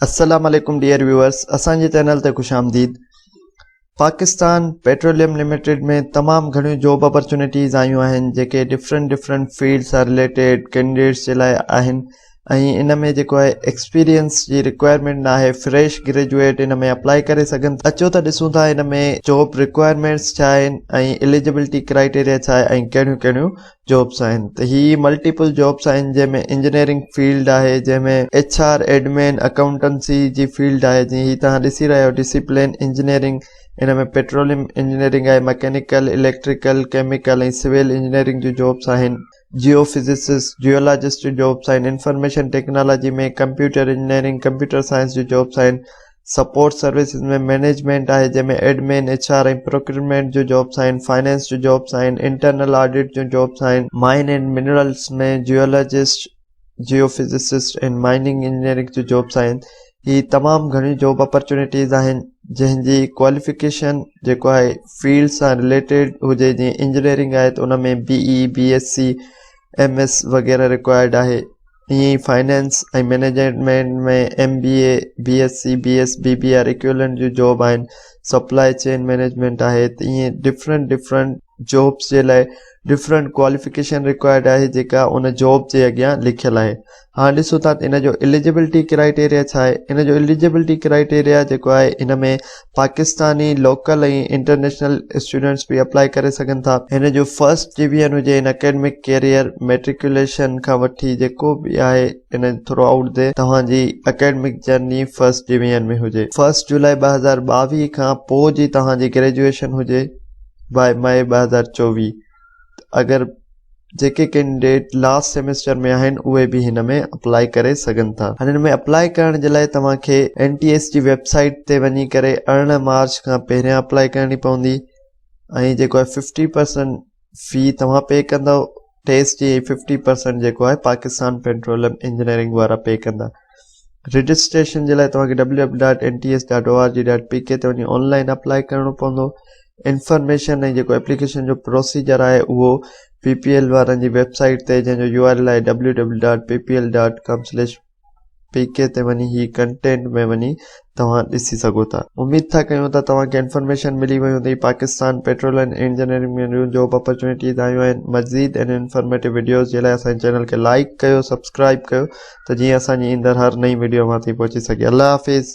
अस्सलाम वालेकुम dear viewers, असांजे चैनल ते खुश आमदीद। पाकिस्तान पेट्रोलियम लिमिटेड में तमाम घणी जॉब अपॉर्चुनिटीज़ आयूं आहिनि जेके डिफरेंट फील्ड सां रिलेटेड कैंडिडेट्स जे लाइ आहिनि। इन में जेको आहे एक्सपीरियंस जी रिक्वायरमेंट आहे, फ्रेश ग्रेजुएट इन में अप्लाई करे सघनि। अचो त ॾिसूं था इन में जॉब रिक्वायरमेंट्स छा आहिनि ऐं एलिजिबिलिटी क्राइटेरिया छा आहे ऐं कहिड़ियूं कहिड़ियूं जॉब्स आहिनि। त ही मल्टीपल जॉब्स आहिनि जंहिंमें इंजीनियरिंग फील्ड आहे, जंहिंमें HR एडमिन अकाउंटेंसी जी फील्ड आहे। जीअं ही तव्हां ॾिसी रहिया आहियो डिसिप्लिन इंजीनियरिंग, इन में पेट्रोलियम इंजीनियरिंग आहे, मैकेनिकल, इलेक्ट्रिकल, केमिकल ऐं सिविल इंजीनियरिंग जी जॉब्स आहिनि। जियो फिजिसिस्ट, जियोलॉजिस्ट जी जॉब्स आहिनि। इंफॉर्मेशन टेक्नोलॉजी में कंप्यूटर इंजीनियरिंग, कंप्यूटर साइंस जी जॉब्स आहिनि। सपोर्ट सर्विसेज में मैनेजमेंट आहे, जंहिंमें एडमिन, HR ऐं प्रोक्यूरमेंट जो जॉब्स आहिनि। फाइनेंस जो जॉब्स आहिनि। इंटरनल ऑडिट जो जॉब्स आहिनि। माइन एंड मिनरल्स में जियोलॉजिस्ट, जियो फिजिसिस्ट ऐं माइनिंग इंजीनियरिंग जो जॉब्स आहिनि। ही तमामु घणी जॉब अपॉर्चुनिटीज़ आहिनि जंहिंजी क्वालिफिकेशन जेको आहे फील्ड सां रिलेटेड हुजे। जीअं इंजीनियरिंग आहे त उन में BE, BSc, MS वग़ैरह रिक्वायर्ड आहे। ईअं ई फाइनेंस ऐं मैनेजमेंट में MBA, BSc, BS, BBR equivalent जी जॉब आहिनि। सप्लाई चेन मैनेजमेंट आहे। त ईअं डिफरेंट जॉब्स जे लाइ डिफरेंट क्वालिफिकेशन रिक्वायर्ड आहे जेका उन जॉब जे अॻियां लिखियल आहे। हाणे ॾिसूं था इन जो एलिजिबिलिटी क्राइटेरिया छा आहे। इन जो एलिजिबिलिटी क्राइटेरिया जेको आहे इन में पाकिस्तानी लोकल ऐं इंटरनेशनल स्टूडेंट्स भी अप्लाई करे सघनि था। हिन जो फर्स्ट डिवीजन हुजे इन एकेडमिक कैरियर मैट्रिकुलेशन खां वठी जेको बि आहे इन थ्रू आउट दे तव्हांजी एकेडमिक जर्नी फर्स्ट डिवीजन में हुजे। 1 जुलाई 2022 खां पोइ जी तव्हांजी ग्रेजुएशन हुजे बाय मई 2024। अगर जेके कैंडिडेट लास्ट सेमेस्टर में आहिनि उहे भी हिन में अप्लाई करे सघनि था। हिन में अप्लाई करण जे लाइ तव्हांखे NTS जी वेबसाइट ते वञी करे 18 मार्च खां पहिरियां अप्लाई करणी पवंदी ऐं जेको आहे 50% फी तव्हां पे कंदव टेस्ट जी। 50% जेको आहे पाकिस्तान पेट्रोलियम इंजीनियरिंग वारा पे कंदा। रजिस्ट्रेशन जे लाइ तव्हांखे www.nts.org.pk ते वञी ऑनलाइन अप्लाई करणो पवंदो। इंफॉर्मेशन ऐं जेको एप्लीकेशन जो प्रोसीजर आहे उहो PPL वारनि जी वेबसाइट ते, जंहिंजो URL आहे www.ppl.com/pk ते वञी ही कंटेंट में वञी तव्हां ॾिसी सघो था। उमेद था कयूं त तव्हांखे इंफॉर्मेशन मिली वई हूंदी। पाकिस्तान पेट्रोलियम इंजीनियरिंग में जॉब अपॉर्चुनिटीज़ आयूं आहिनि। मज़ीद इन इंफॉर्मेटिव वीडियोज़ जे लाइ असांजे चैनल खे लाइक कयो, सब्सक्राइब कयो त जीअं असांजी ईंदड़ हर नई वीडियो मां थी पहुची सघे। अल्लाह हाफ़िज़।